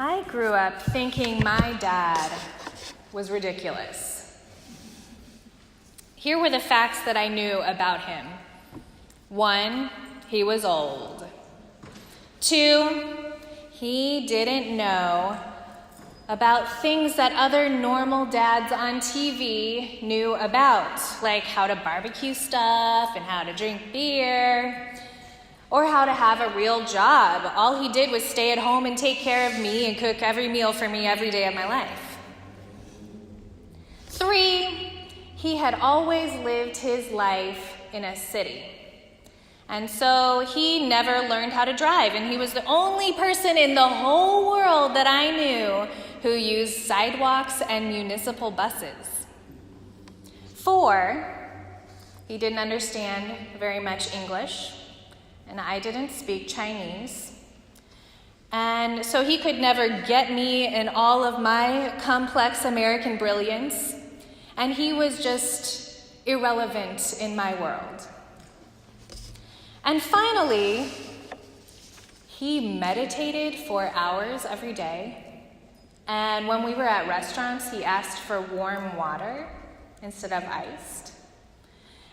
I grew up thinking my dad was ridiculous. Here were the facts that I knew about him. 1, he was old. 2, he didn't know about things that other normal dads on TV knew about, like how to barbecue stuff and how to drink beer, or how to have a real job. All he did was stay at home and take care of me and cook every meal for me every day of my life. 3, he had always lived his life in a city. And so he never learned how to drive, and he was the only person in the whole world that I knew who used sidewalks and municipal buses. 4, he didn't understand very much English, and I didn't speak Chinese. And so he could never get me in all of my complex American brilliance, and he was just irrelevant in my world. And finally, he meditated for hours every day, and when we were at restaurants, he asked for warm water instead of iced.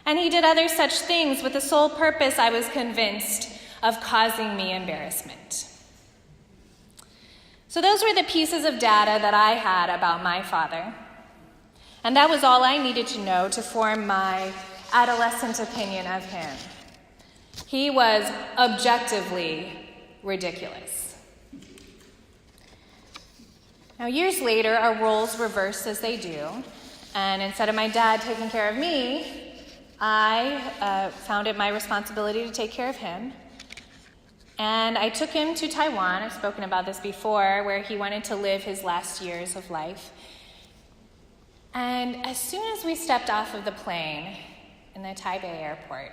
And he did other such things with the sole purpose, I was convinced, of causing me embarrassment. So those were the pieces of data that I had about my father. And that was all I needed to know to form my adolescent opinion of him. He was objectively ridiculous. Now, years later, our roles reversed as they do. And instead of my dad taking care of me, I found it my responsibility to take care of him. And I took him to Taiwan. I've spoken about this before, where he wanted to live his last years of life. And as soon as we stepped off of the plane in the Taipei airport,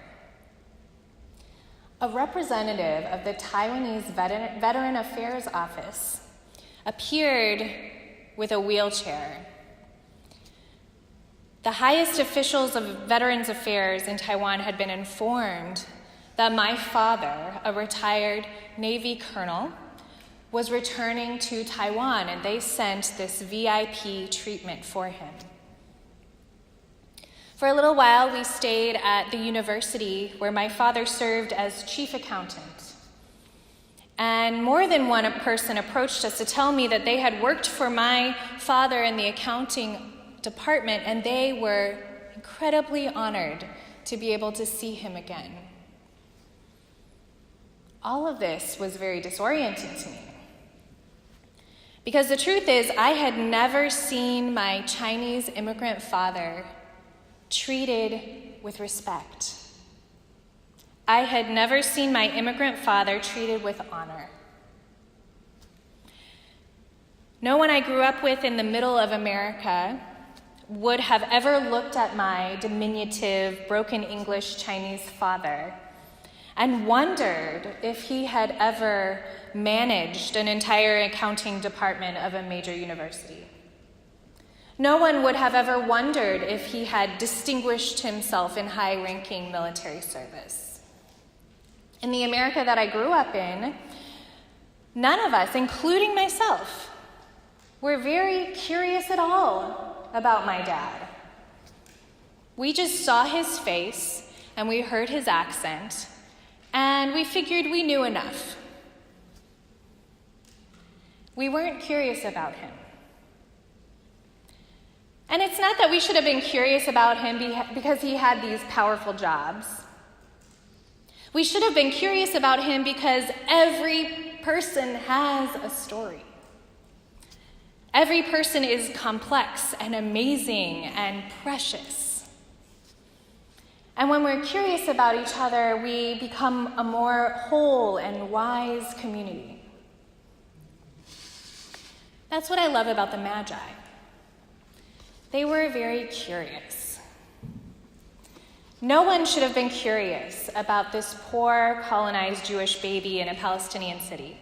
a representative of the Taiwanese Veteran Affairs Office appeared with a wheelchair. The highest officials of Veterans Affairs in Taiwan had been informed that my father, a retired Navy colonel, was returning to Taiwan, and they sent this VIP treatment for him. For a little while, we stayed at the university where my father served as chief accountant. And more than one person approached us to tell me that they had worked for my father in the accounting department, and they were incredibly honored to be able to see him again. All of this was very disorienting to me, because the truth is, I had never seen my Chinese immigrant father treated with respect. I had never seen my immigrant father treated with honor. No one I grew up with in the middle of America would have ever looked at my diminutive, broken English Chinese father and wondered if he had ever managed an entire accounting department of a major university. No one would have ever wondered if he had distinguished himself in high-ranking military service. In the America that I grew up in, none of us, including myself, were very curious at all about my dad. We just saw his face and we heard his accent, and we figured we knew enough. We weren't curious about him. And it's not that we should have been curious about him because he had these powerful jobs. We should have been curious about him because every person has a story. Every person is complex and amazing and precious. And when we're curious about each other, we become a more whole and wise community. That's what I love about the Magi. They were very curious. No one should have been curious about this poor colonized Jewish baby in a Palestinian city.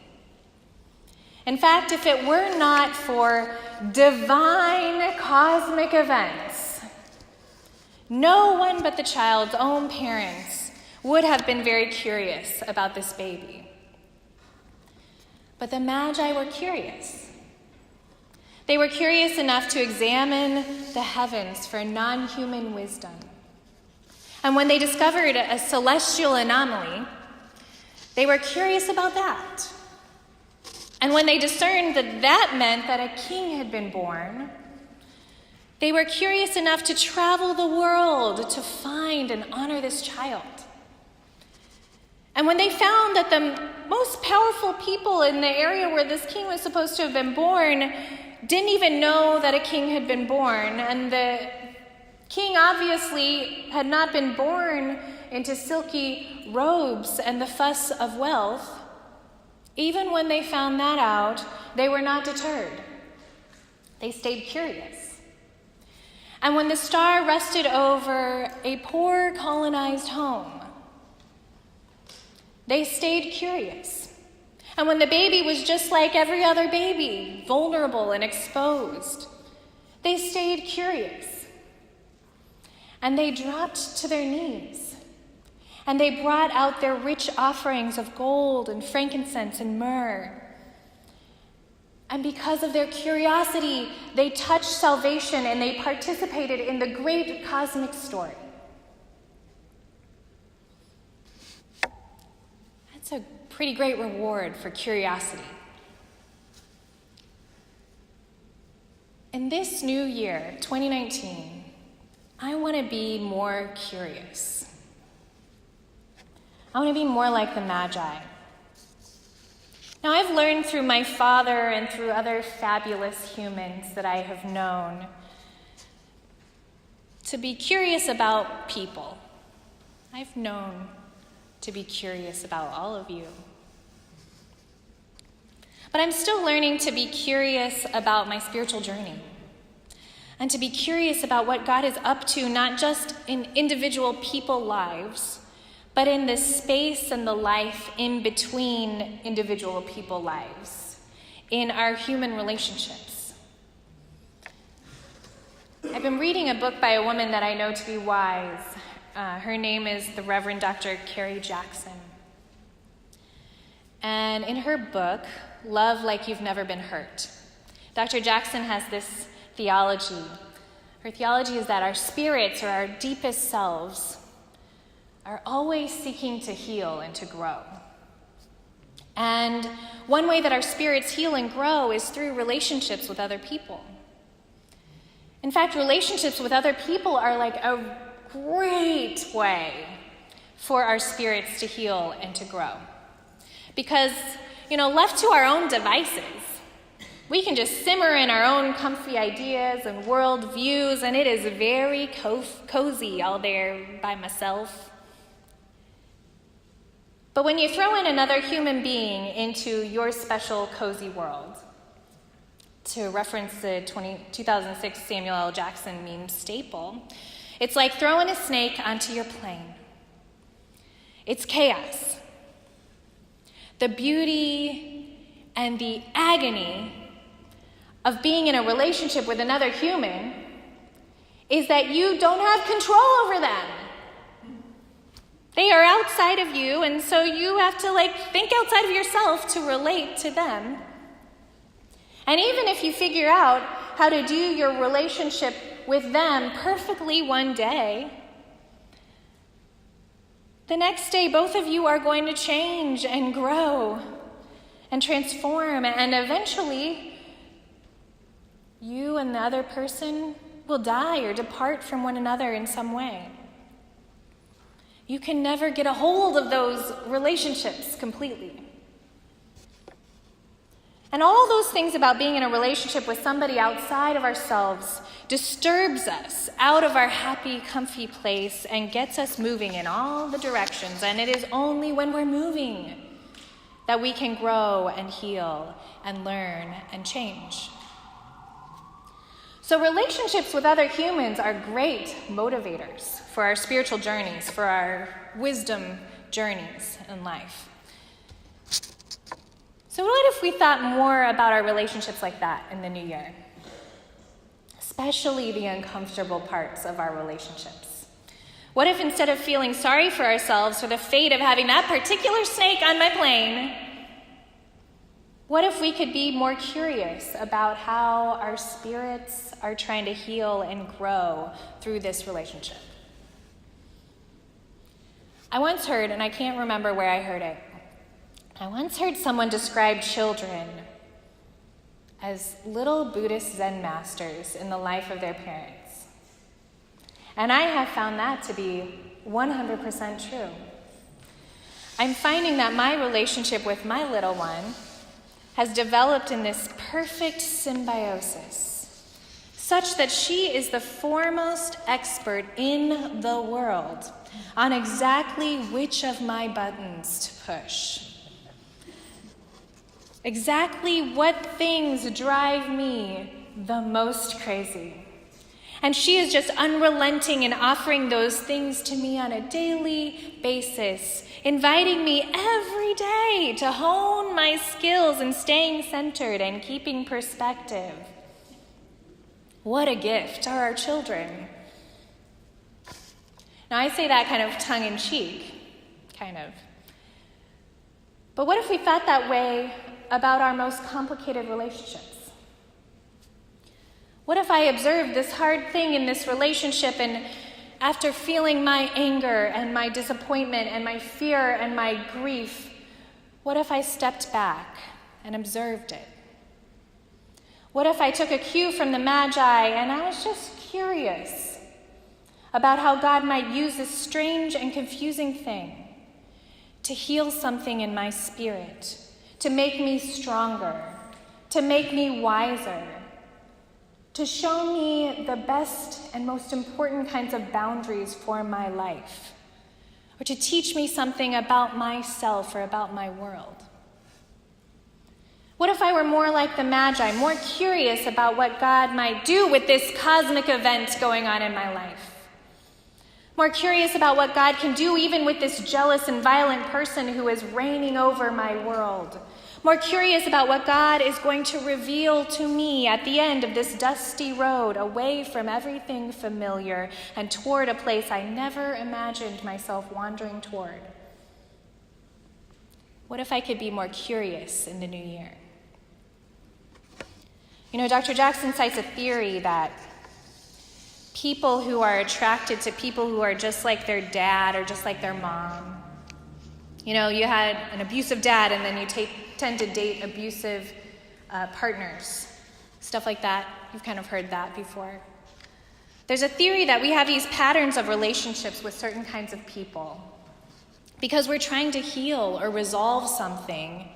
In fact, if it were not for divine cosmic events, no one but the child's own parents would have been very curious about this baby. But the magi were curious. They were curious enough to examine the heavens for non-human wisdom. And when they discovered a celestial anomaly, they were curious about that. And when they discerned that that meant that a king had been born, they were curious enough to travel the world to find and honor this child. And when they found that the most powerful people in the area where this king was supposed to have been born didn't even know that a king had been born, and the king obviously had not been born into silky robes and the fuss of wealth, even when they found that out, they were not deterred. They stayed curious. And when the star rested over a poor colonized home, they stayed curious. And when the baby was just like every other baby, vulnerable and exposed, they stayed curious. And they dropped to their knees. And they brought out their rich offerings of gold and frankincense and myrrh. And because of their curiosity, they touched salvation and they participated in the great cosmic story. That's a pretty great reward for curiosity. In this new year, 2019, I want to be more curious. I want to be more like the Magi. Now, I've learned through my father and through other fabulous humans that I have known to be curious about people. I've known to be curious about all of you. But I'm still learning to be curious about my spiritual journey and to be curious about what God is up to, not just in individual people lives, but in the space and the life in between individual people lives, in our human relationships. I've been reading a book by a woman that I know to be wise. Her name is the Reverend Dr. Carrie Jackson. And in her book, Love Like You've Never Been Hurt, Dr. Jackson has this theology. Her theology is that our spirits, or our deepest selves, are always seeking to heal and to grow. And one way that our spirits heal and grow is through relationships with other people. In fact, relationships with other people are like a great way for our spirits to heal and to grow. Because, left to our own devices, we can just simmer in our own comfy ideas and world views, and it is very cozy all there by myself. But when you throw in another human being into your special cozy world, to reference the 2006 Samuel L. Jackson meme staple, it's like throwing a snake onto your plane. It's chaos. The beauty and the agony of being in a relationship with another human is that you don't have control over them. They are outside of you, and so you have to think outside of yourself to relate to them. And even if you figure out how to do your relationship with them perfectly one day, the next day both of you are going to change and grow and transform, and eventually you and the other person will die or depart from one another in some way. You can never get a hold of those relationships completely. And all those things about being in a relationship with somebody outside of ourselves disturbs us out of our happy, comfy place and gets us moving in all the directions. And it is only when we're moving that we can grow and heal and learn and change. So relationships with other humans are great motivators for our spiritual journeys, for our wisdom journeys in life. So what if we thought more about our relationships like that in the new year? Especially the uncomfortable parts of our relationships. What if instead of feeling sorry for ourselves for the fate of having that particular snake on my plane, What if we could be more curious about how our spirits are trying to heal and grow through this relationship? I once heard, and I can't remember where I heard it, I once heard someone describe children as little Buddhist Zen masters in the life of their parents. And I have found that to be 100% true. I'm finding that my relationship with my little one has developed in this perfect symbiosis, such that she is the foremost expert in the world on exactly which of my buttons to push, exactly what things drive me the most crazy. And she is just unrelenting in offering those things to me on a daily basis, inviting me every day to hone my skills in staying centered and keeping perspective. What a gift are our children. Now, I say that kind of tongue-in-cheek, kind of. But what if we thought that way about our most complicated relationships? What if I observed this hard thing in this relationship, and after feeling my anger and my disappointment and my fear and my grief, what if I stepped back and observed it? What if I took a cue from the magi and I was just curious about how God might use this strange and confusing thing to heal something in my spirit, to make me stronger, to make me wiser, to show me the best and most important kinds of boundaries for my life, or to teach me something about myself or about my world? What if I were more like the Magi, more curious about what God might do with this cosmic event going on in my life? More curious about what God can do even with this jealous and violent person who is reigning over my world? More curious about what God is going to reveal to me at the end of this dusty road, away from everything familiar and toward a place I never imagined myself wandering toward? What if I could be more curious in the new year? You know, Dr. Jackson cites a theory that people who are attracted to people who are just like their dad or just like their mom. You know, you had an abusive dad and then you tend to date abusive partners. Stuff like that. You've kind of heard that before. There's a theory that we have these patterns of relationships with certain kinds of people because we're trying to heal or resolve something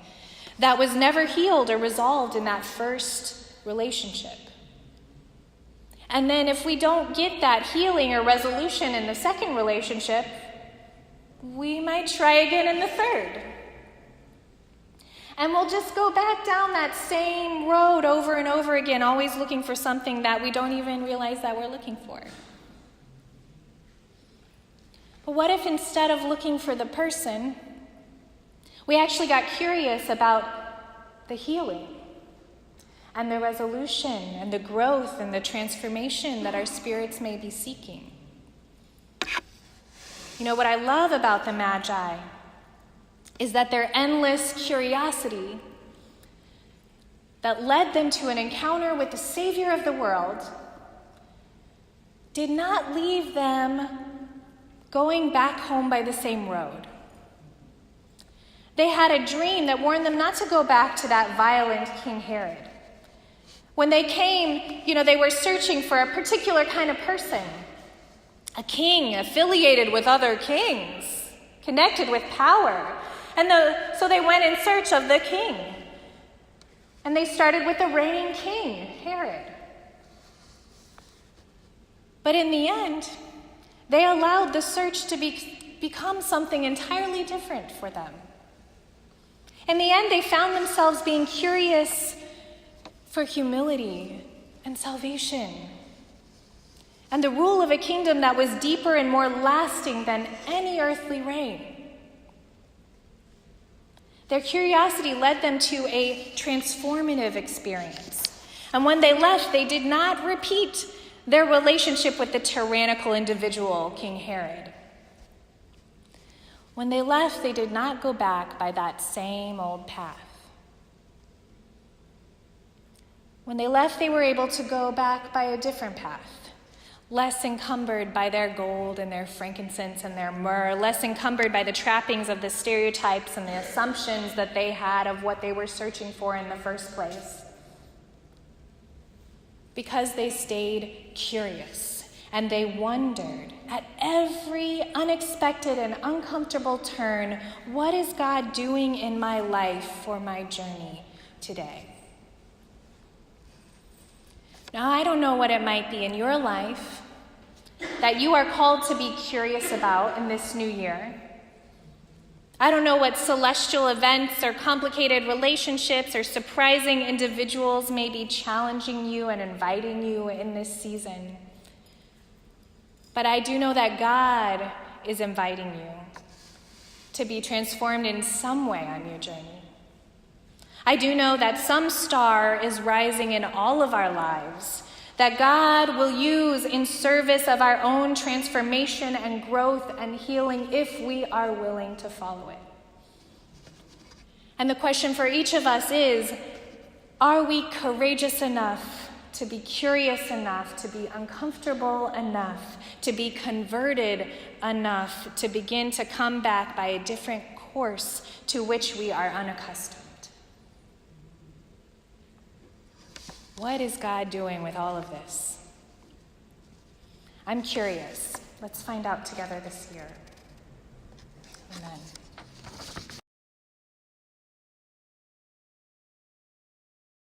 that was never healed or resolved in that first relationship. And then if we don't get that healing or resolution in the second relationship, we might try again in the third. And we'll just go back down that same road over and over again, always looking for something that we don't even realize that we're looking for. But what if instead of looking for the person, we actually got curious about the healing and the resolution and the growth and the transformation that our spirits may be seeking? You know, what I love about the Magi is that their endless curiosity that led them to an encounter with the Savior of the world did not leave them going back home by the same road. They had a dream that warned them not to go back to that violent King Herod. When they came, you know, they were searching for a particular kind of person, a king affiliated with other kings, connected with power. And so they went in search of the king. And they started with the reigning king, Herod. But in the end, they allowed the search to become something entirely different for them. In the end, they found themselves being curious for humility and salvation, and the rule of a kingdom that was deeper and more lasting than any earthly reign. Their curiosity led them to a transformative experience. And when they left, they did not repeat their relationship with the tyrannical individual, King Herod. When they left, they did not go back by that same old path. When they left, they were able to go back by a different path, less encumbered by their gold and their frankincense and their myrrh, less encumbered by the trappings of the stereotypes and the assumptions that they had of what they were searching for in the first place. Because they stayed curious and they wondered at every unexpected and uncomfortable turn, what is God doing in my life for my journey today? Now, I don't know what it might be in your life that you are called to be curious about in this new year. I don't know what celestial events or complicated relationships or surprising individuals may be challenging you and inviting you in this season. But I do know that God is inviting you to be transformed in some way on your journey. I do know that some star is rising in all of our lives that God will use in service of our own transformation and growth and healing if we are willing to follow it. And the question for each of us is, are we courageous enough to be curious enough, to be uncomfortable enough, to be converted enough to begin to come back by a different course to which we are unaccustomed? What is God doing with all of this? I'm curious. Let's find out together this year. Amen.